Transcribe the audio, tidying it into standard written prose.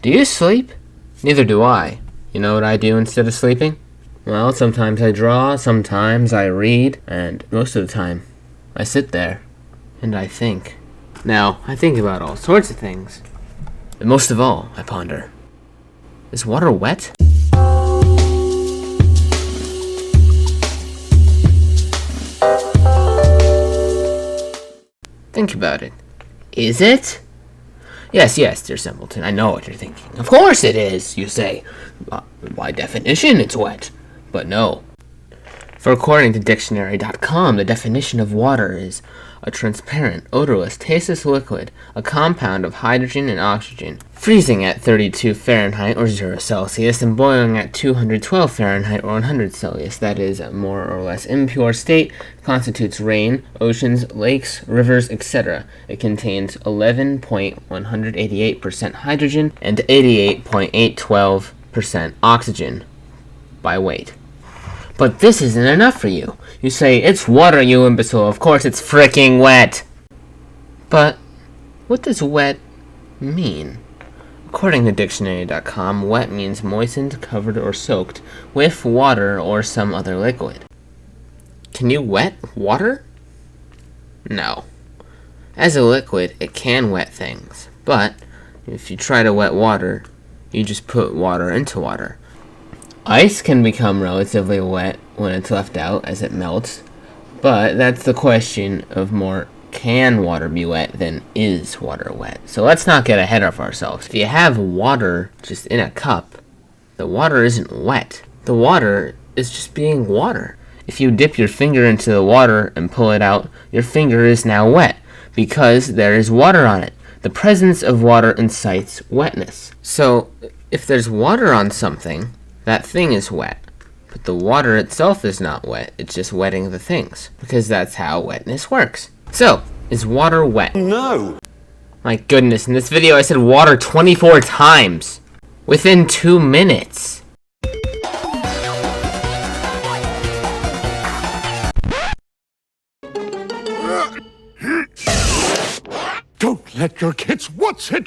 Do you sleep? Neither do I. You know what I do instead of sleeping? Well, sometimes I draw, sometimes I read, and most of the time, I sit there and I think. Now, I think about all sorts of things. And most of all, I ponder, is water wet? Think about it. Is it? Yes, dear Simpleton, I know what you're thinking. Of course it is, you say. By definition, it's wet. But no. For according to dictionary.com, the definition of water is a transparent, odorless, tasteless liquid, a compound of hydrogen and oxygen, freezing at 32 Fahrenheit or 0 Celsius and boiling at 212 Fahrenheit or 100 Celsius. That is a more or less impure state, constitutes rain, oceans, lakes, rivers, etc. It contains 11.188% hydrogen and 88.812% oxygen by weight. But this isn't enough for you. You say, it's water, you imbecile. Of course it's fricking wet. But what does wet mean? According to dictionary.com, wet means moistened, covered, or soaked with water or some other liquid. Can you wet water? No. As a liquid, it can wet things. But if you try to wet water, you just put water into water. Ice can become relatively wet when it's left out as it melts, but that's the question of more can water be wet than is water wet. So let's not get ahead of ourselves. If you have water just in a cup, the water isn't wet. The water is just being water. If you dip your finger into the water and pull it out, your finger is now wet because there is water on it. The presence of water incites wetness. So if there's water on something, that thing is wet, but the water itself is not wet, it's just wetting the things, because that's how wetness works. So, is water wet? No! My goodness, in this video I said water 24 times, within 2 minutes. Don't let your kids watch it!